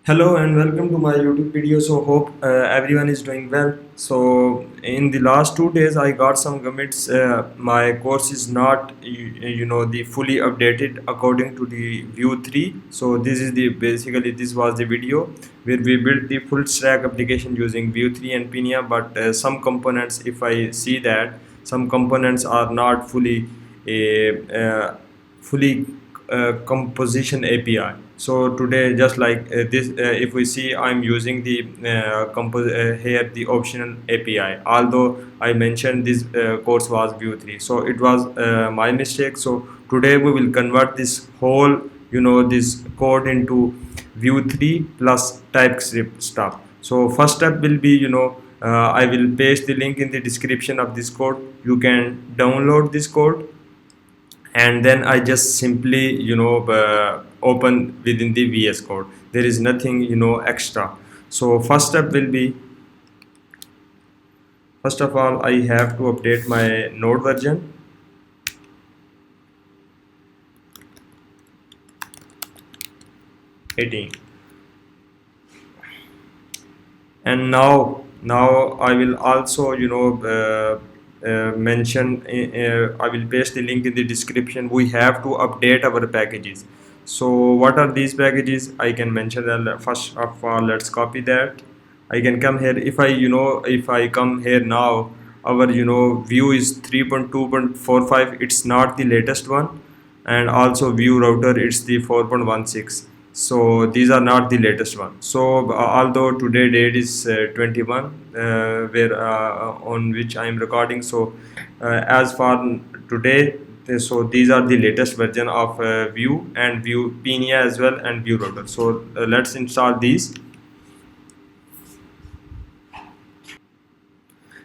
Hello and welcome to my YouTube video. So hope everyone is doing well. So in the last 2 days I got some commits. My course is not the fully updated according to the Vue 3. So this is the basically this was the video where we built the full stack application using Vue 3 and Pinia. But some components, if I see that some components are not fully composition API. So today, just like this, if we see, I'm using the here the optional API. Although I mentioned this course was Vue 3, so it was my mistake. So today we will convert this whole this code into Vue 3 plus TypeScript stuff. So first step will be I will paste the link in the description of this code. You can download this code and then I just simply open within the VS Code. There is nothing extra. So first step will be, first of all, I have to update my node version. And now I will also mention I will paste the link in the description. We have to update our packages. So what are these packages? I can mention that. First of all, let's copy that. I can come here. If I come here now, our view is 3.2.45. It's not the latest one, and also view router, it's the 4.16. So these are not the latest one. So although today date is 21 where on which I am recording, so as for today, so these are the latest version of Vue and Vue Pinia as well, and Vue router. So let's install these.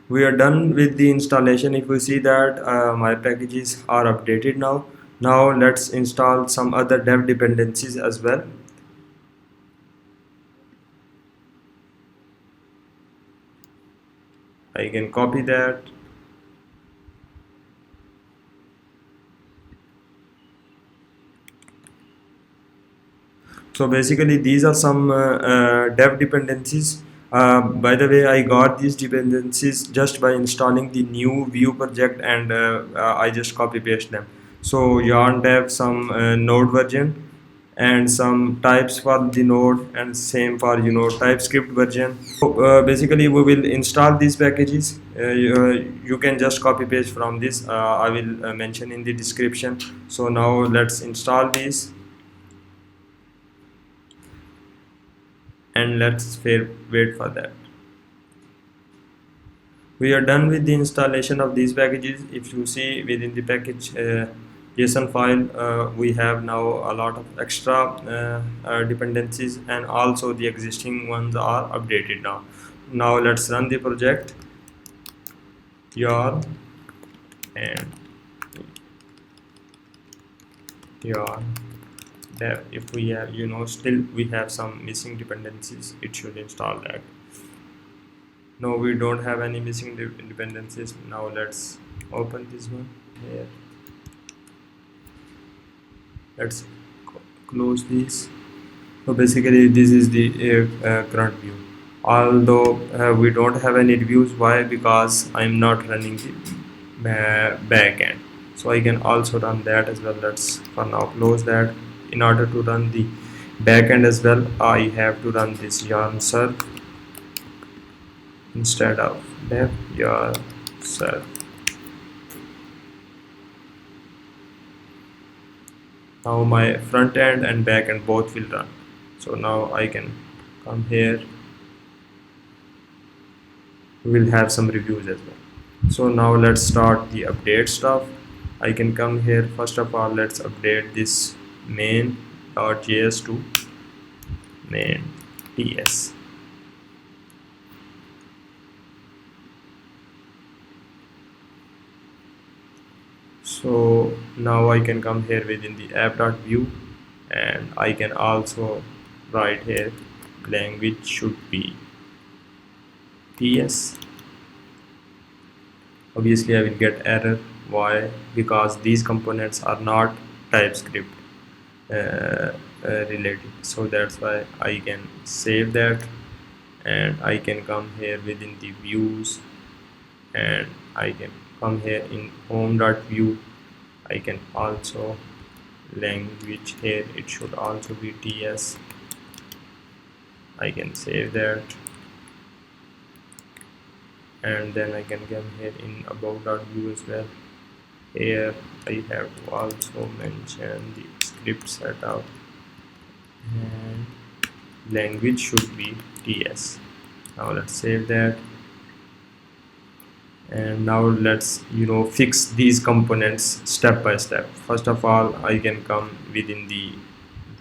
We are done with the installation. If we see that my packages are updated now let's install some other dev dependencies as well. I can copy that. So basically these are some dev dependencies. By the way, I got these dependencies just by installing the new Vue project, and I just copy paste them. So yarn dev, some node version, and some types for the node, and same for TypeScript version. So basically we will install these packages. You can just copy paste from this. I will mention in the description. So now let's install these, and let's wait for that. We are done with the installation of these packages. If you see within the package JSON file, we have now a lot of extra dependencies, and also the existing ones are updated now. Now let's run the project. Yarn and yarn dev. If we have still we have some missing dependencies, it should install that. No, we don't have any missing dependencies. Now let's open this one here. Let's close this. So basically this is the current view. Although we don't have any reviews. Why? Because I'm not running the backend. So I can also run that as well. Let's for now close that. In order to run the backend as well, I have to run this yarn serve instead of dev yarn serve. Now my front end and back end both will run. So now I can come here. We will have some reviews as well. So now let's start the update stuff. I can come here. First of all, let's update this main.js to main.ts. So now I can come here within the app.view, and I can also write here language should be ts. Obviously I will get error. Why? Because these components are not TypeScript. related. So that's why I can save that, and I can come here within the views, and I can come here in home.view. I can also language here, it should also be TS. I can save that, and then I can come here in about.view as well. Here I have to also mention the script setup, and language should be TS. Now let's save that, and now let's fix these components step by step. First of all, I can come within the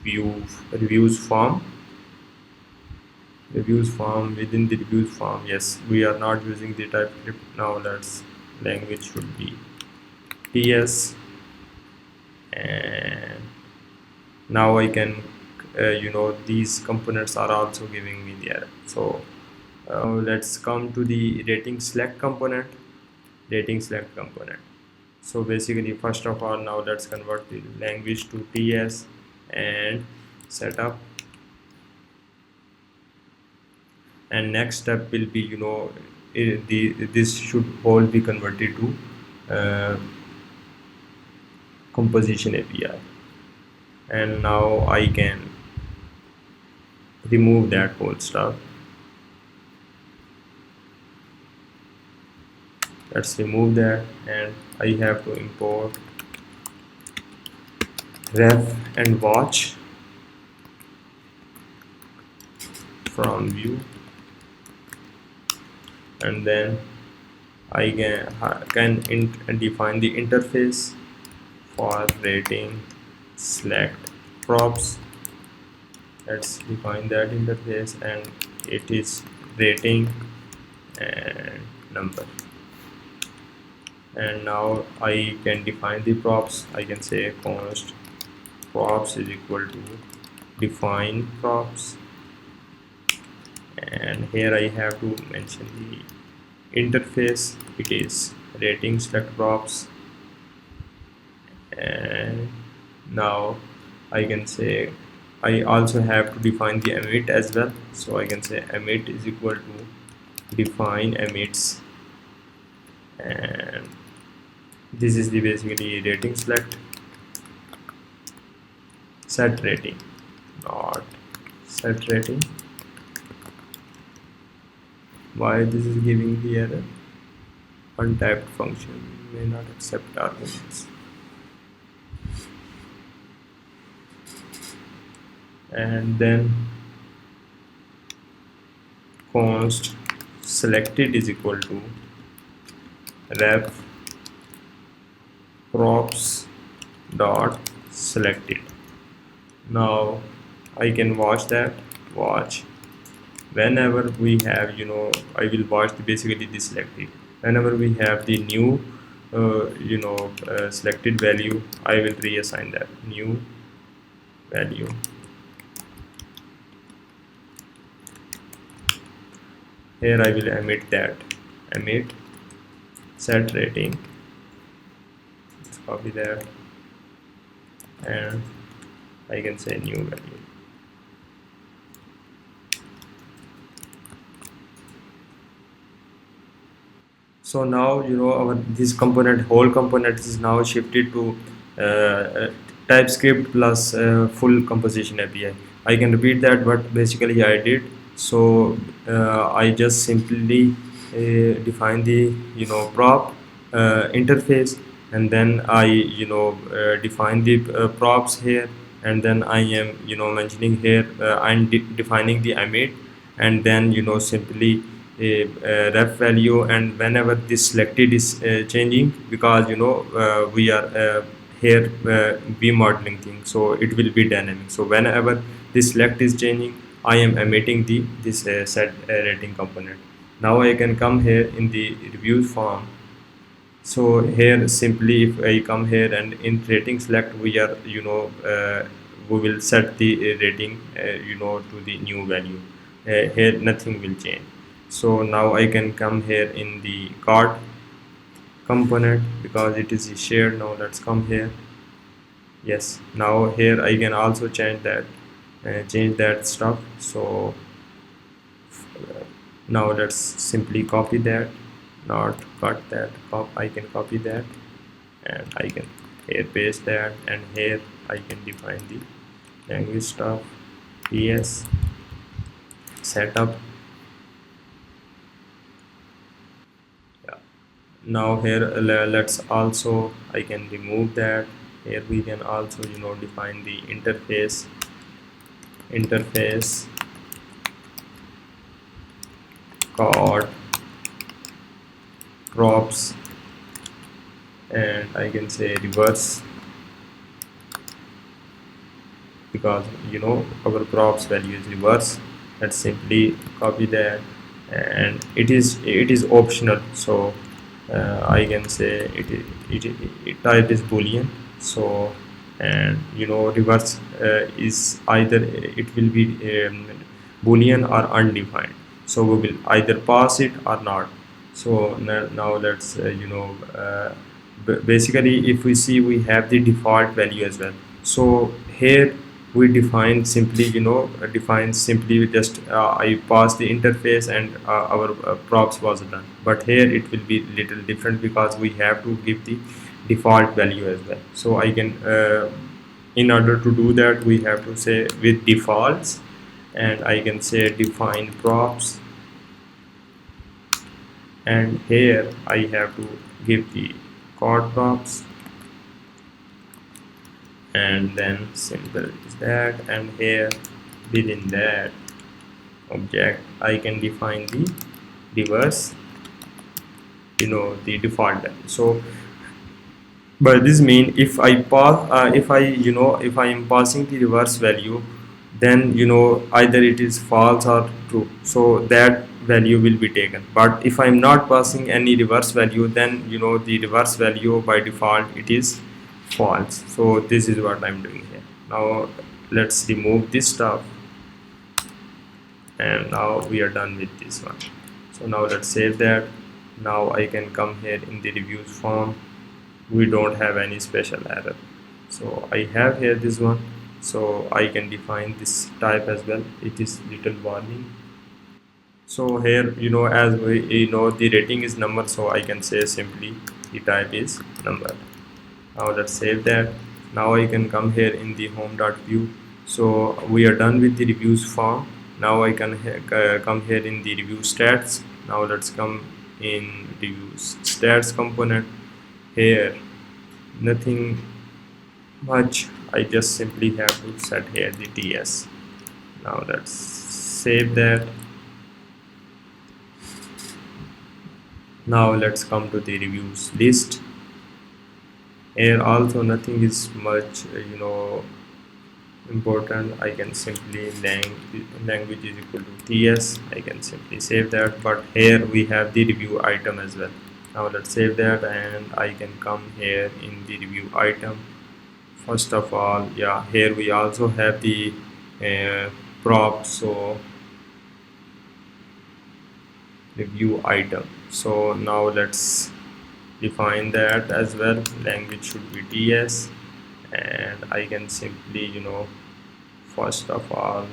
view reviews form. Within the reviews form, yes, we are not using the TypeScript. Now let's language should be TS, and now I can these components are also giving me the error. So let's come to the rating select component. So basically, first of all, now let's convert the language to TS and setup, and next step will be this should all be converted to composition API, and now I can remove that whole stuff. Let's remove that, and I have to import ref and watch from view, and then I can define the interface for rating select props. Let's define that interface, and it is rating and number. And now I can define the props. I can say const props is equal to define props, and here I have to mention the interface. It is rating select props, and now I can say I also have to define the emit as well. So I can say emit is equal to define emits, and this is the basically rating select set rating, not set rating. Why this is giving the error? Untapped function may not accept arguments. And then const selected is equal to ref props dot selected. Now I can watch whenever we have I will watch basically the selected. Whenever we have the new selected value, I will reassign that new value. Here I will emit set rating. Let's copy that, and I can say new value. So now our this whole component is now shifted to TypeScript plus full composition API. I can repeat that, but basically I did. So I just simply define the prop interface, and then I define the props here, and then I am mentioning here I'm defining the emit, and then simply ref value, and whenever this selected is changing, because we are here be modeling thing, so it will be dynamic. So whenever this select is changing, I am emitting this set rating component. Now I can come here in the reviews form. So here simply if I come here and in rating select, we are we will set the rating to the new value. Here nothing will change. So now I can come here in the cart component because it is shared. Now let's come here. Yes, now here I can also change that change that stuff. So now let's simply copy that, not cut that. I can copy that, and I can here paste that, and here I can define the language stuff. PS setup. Yeah. Now here let's also, I can remove that. Here we can also define the interface chord props, and I can say reverse, because our props value is reverse. Let's simply copy that, and it is optional. So I can say it type is boolean. So, and reverse is either it will be boolean or undefined. So we will either pass it or not. So now let's basically, if we see, we have the default value as well. So here we define simply define simply with just I pass the interface, and our props was done. But here it will be little different, because we have to give the default value as well. So I can in order to do that, we have to say with defaults, and I can say define props, and here I have to give the chord props, and then simple is that, and here within that object I can define the reverse, the default value. So by this mean, if I pass if I am passing the reverse value, then either it is false or true, so that value will be taken. But if I am not passing any reverse value, then the reverse value by default it is false. So this is what I'm doing here. Now let's remove this stuff, and now we are done with this one. So now let's save that. Now I can come here in the reviews form. We don't have any special error, so I have here this one. So I can define this type as well. It is little warning. So here as we the rating is number, so I can say simply the type is number. Now let's save that. Now I can come here in the home.view. So we are done with the reviews form. Now I can come here in the review stats. Now let's come in reviews stats component. Here nothing much, I just simply have to set here the TS. Now let's save that. Now let's come to the reviews list. Here also nothing is much important. I can simply language is equal to TS. I can simply save that. But here we have the review item as well. Now let's save that, and I can come here in the review item. First of all, yeah, here we also have the prop. So review item. So now let's define that as well. Language should be TS, and I can simply first of all,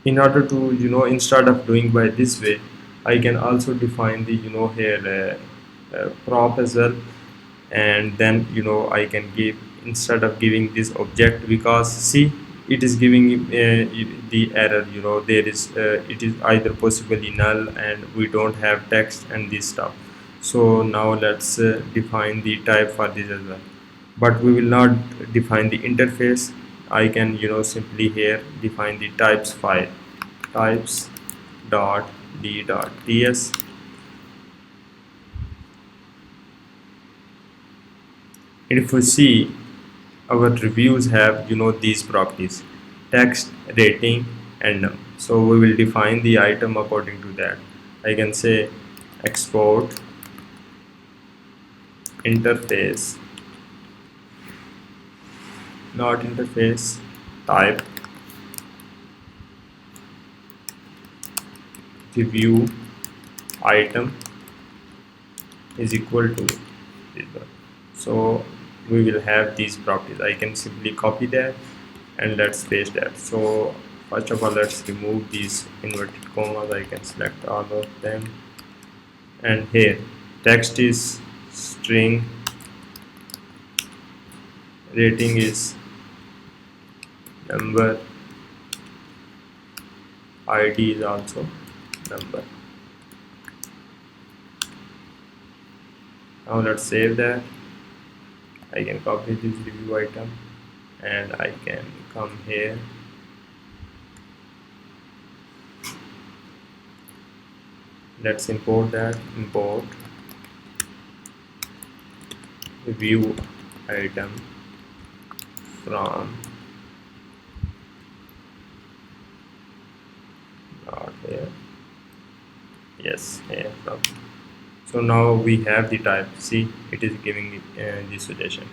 in order to instead of doing by this way, I can also define the here prop as well, and then I can give, instead of giving this object, because see it is giving the error, there is it is either possibly null, and we don't have text and this stuff. So now let's define the type for this as well, but we will not define the interface. I can simply here define the types file, types dot d dot ts. And if we see, our reviews have these properties: text, rating, and num. So we will define the item according to that. I can say export interface, not interface, type review item is equal to this one. So we will have these properties. I can simply copy that, and let's paste that. So first of all, let's remove these inverted commas. I can select all of them, and here text is string, rating is number, id is also number. Now let's save that. I can copy this review item and I can come here, let's import that. Import review item from, not here, yes, here from. So now we have the type. See, it is giving me the suggestion.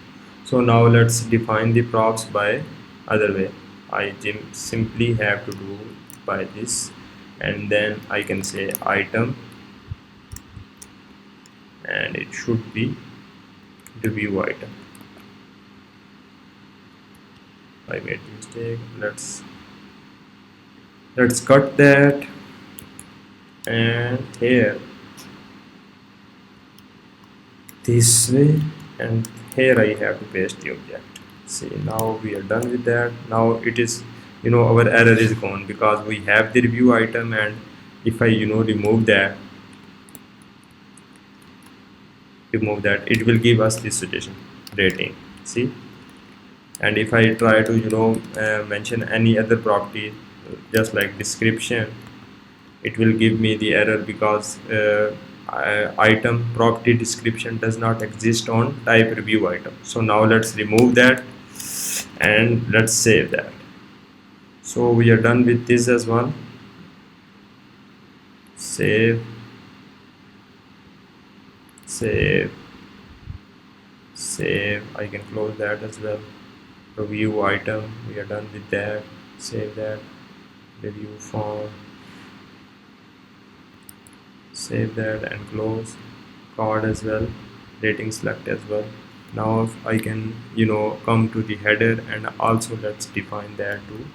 So now let's define the props by other way. I simply have to do by this, and then I can say item, and it should be review item. I made a mistake. Let's cut that, and here this way, and here I have to paste the object. See, now we are done with that. Now it is, our error is gone because we have the review item, and if I remove that, it will give us this suggestion rating. See, and if I try to mention any other property just like description, it will give me the error because item property description does not exist on type review item. So now let's remove that and let's save that. So we are done with this as well. Save, I can close that as well. Review item, we are done with that. Save that. Review form, save that and close. Card as well, rating select as well. Now I can come to the header, and also let's define that to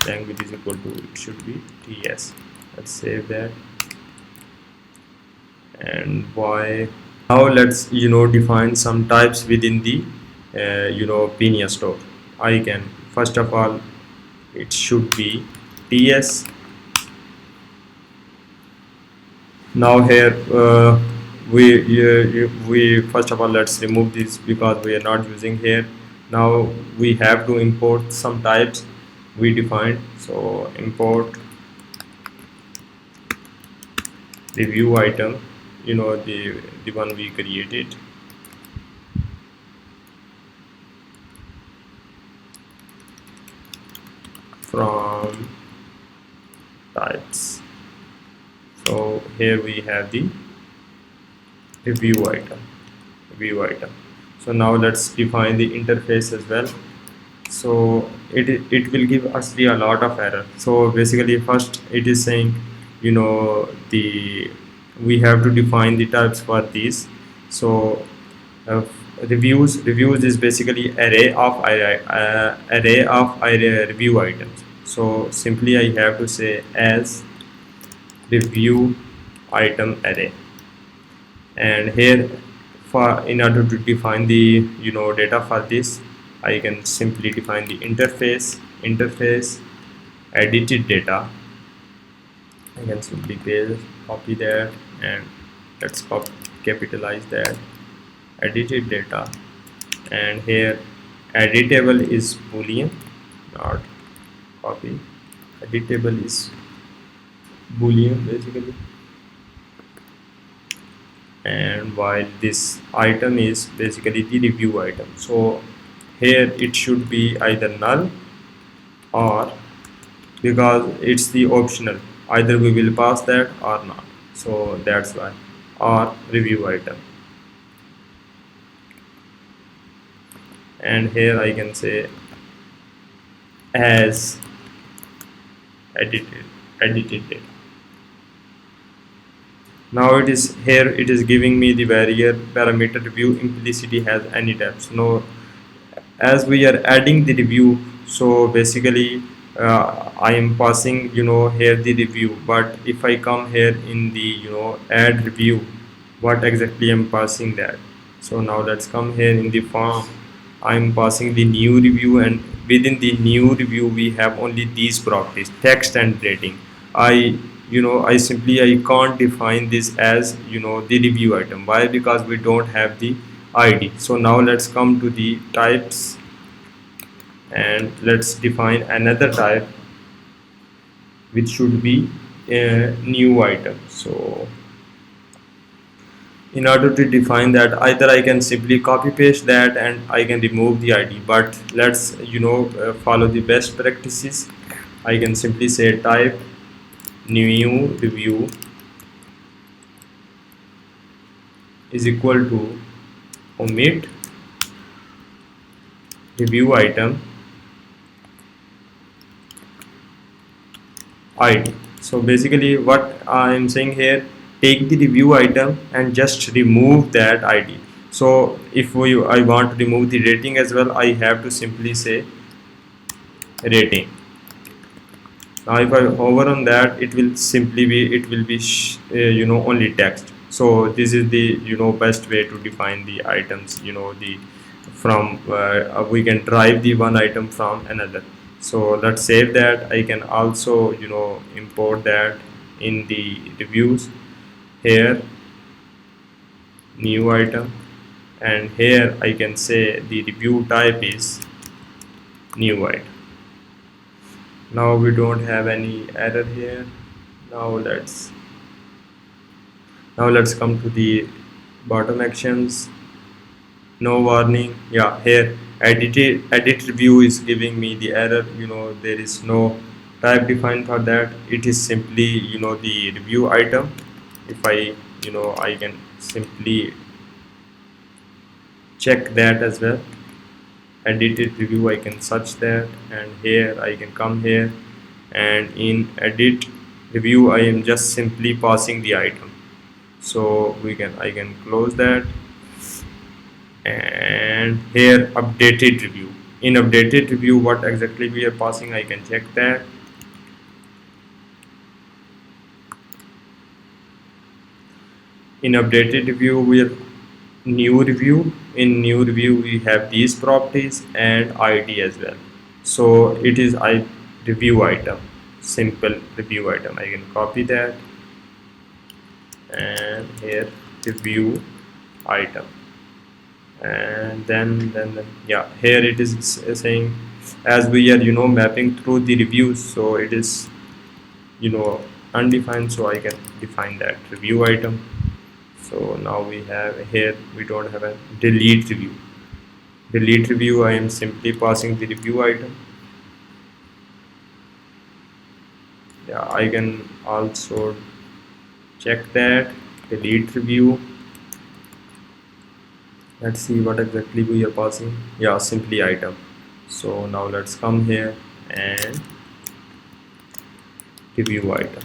language is equal to, it should be TS. Let's save that. And why, now let's define some types within the Pinia store. I can, first of all, it should be TS. Now here we first of all, let's remove this because we are not using here. Now we have to import some types we defined. So import review item, the one we created, from types. So here we have the review item. So now let's define the interface as well. So it will give us a lot of error. So basically, first it is saying we have to define the types for these. So reviews is basically array of review items. So simply I have to say as review item array, and here in order to define the data for this, I can simply define the interface edited data. I can simply copy that, and let's capitalize that, edited data, and here editable is boolean, not copy, editable is boolean basically. And while this item is basically the review item, so here it should be either null, or because it's the optional, either we will pass that or not, so that's why, or review item. And here I can say as edited data. Now it is here, it is giving me the variable parameter review implicitly has any types. No, as we are adding the review, so basically I am passing here the review. But if I come here in the add review, what exactly I'm passing that. So now let's come here in the form. I'm passing the new review, and within the new review we have only these properties, text and rating. I can't define this as the review item. Why? Because we don't have the id. So now let's come to the types, and let's define another type which should be a new item. So in order to define that, either I can simply copy paste that and I can remove the id, but let's follow the best practices. I can simply say type new review is equal to omit review item id. So basically what I am saying here, take the review item and just remove that id. So if I want to remove the rating as well, I have to simply say rating. Now if I hover on that, it will simply be only text. So this is the best way to define the items, the from we can drive the one item from another. So let's save that. I can also import that in the reviews. Here new item, and here I can say the review type is new item. Now we don't have any error here. Now let's come to the bottom actions. No warning. Yeah, here edit review is giving me the error. There is no type defined for that. It is simply the review item. If I I can simply check that as well. Edited review, I can search that, and here I can come here, and in edit review I am just simply passing the item. So I can close that, and here updated review. In updated review, what exactly we are passing, I can check that. In updated review we are new review. In new review we have these properties and id as well. So it is review item, simple review item. I can copy that, and here review item, and then yeah, here it is saying, as we are mapping through the reviews, so it is undefined, so I can define that review item. So now we have here, we don't have a delete review. Delete review, I am simply passing the review item. Yeah, I can also check that delete review. Let's see what exactly we are passing. Yeah, simply item. So now let's come here and review item.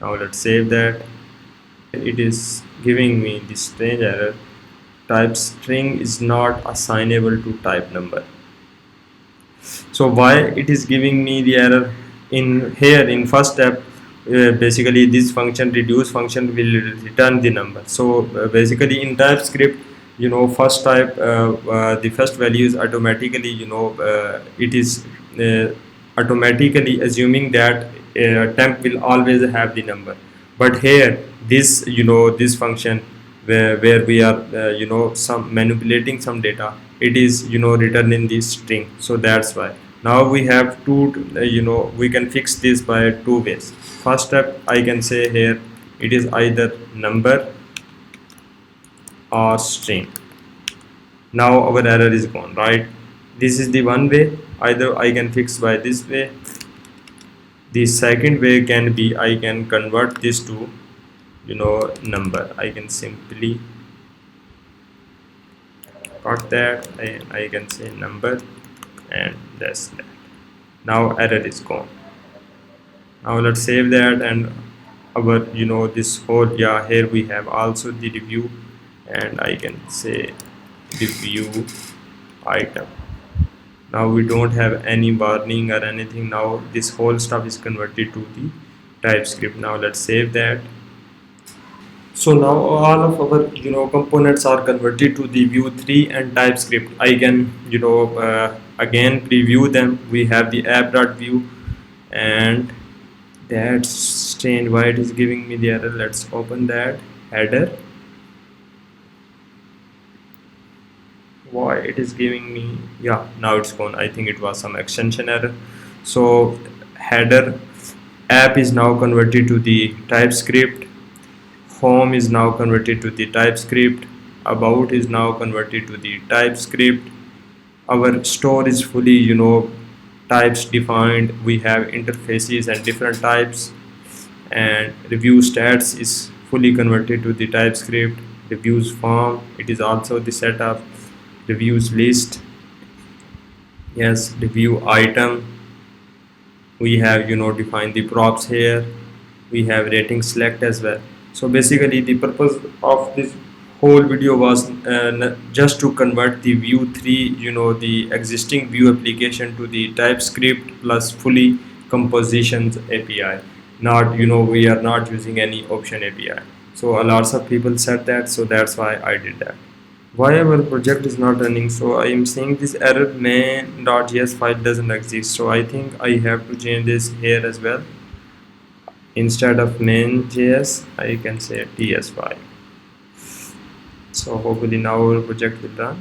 Now let's save that. It is giving me this strange error, type string is not assignable to type number. So why it is giving me the error? In here, in first step, basically this function reduce function will return the number. So basically in TypeScript, first type the first value is automatically it is automatically assuming that temp will always have the number. But here this this function where we are some manipulating some data, it is returning this string. So that's why now we have to we can fix this by two ways. First step, I can say here it is either number or string. Now our error is gone, right? This is the one way. Either I can fix by this way. The second way can be, I can convert this to number. I can simply cut that, and I can say number, and that's that. Now error is gone. Now let's save that, and our this whole, yeah, here we have also the review, and I can say review item. Now we don't have any warning or anything. Now this whole stuff is converted to the TypeScript. Now let's save that. So now all of our components are converted to the Vue 3 and TypeScript. I can again preview them. We have the app.vue, and that's strange why it is giving me the error. Let's open that header. Why it is giving me, yeah, now it's gone. I think it was some extension error. So header app is now converted to the TypeScript. Home is now converted to the TypeScript. About is now converted to the TypeScript. Our store is fully types defined. We have interfaces and different types, and review stats is fully converted to the TypeScript. Reviews form, it is also the setup. Reviews list, yes. Review item, we have defined the props here. We have rating select as well. So basically the purpose of this whole video was just to convert the Vue 3, the existing Vue application, to the TypeScript plus fully compositions API. Not we are not using any option API. So a lots of people said that, so that's why I did that. Why our project is not running? So I am seeing this error, main.js file doesn't exist. So I think I have to change this here as well. Instead of main.js, I can say ts file. So hopefully now our project will run.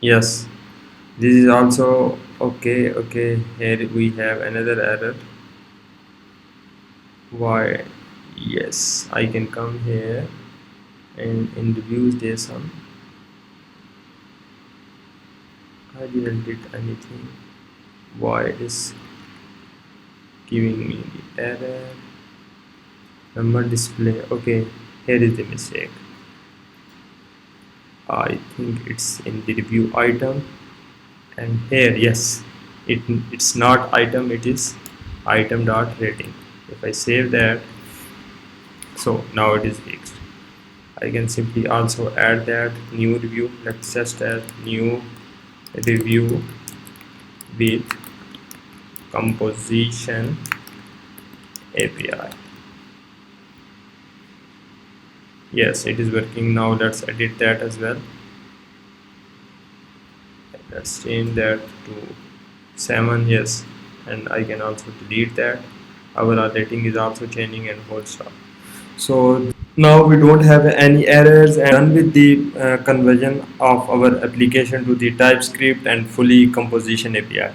Yes, this is also okay. Here we have another error. Why? Yes, I can come here and in the views JSON. I didn't did anything. Why it is giving me the error? Number display. Okay, here is the mistake. I think it's in the review item, and here, yes, it's not item, it is item dot rating. If I save that, so now it is fixed. I can simply also add that new review. Let's just add new review with composition API. Yes, it is working now. Let's edit that as well. Let's change that to 7. Yes, and I can also delete that. Our rating is also changing and whole stuff. So now we don't have any errors, and done with the conversion of our application to the TypeScript and fully composition API.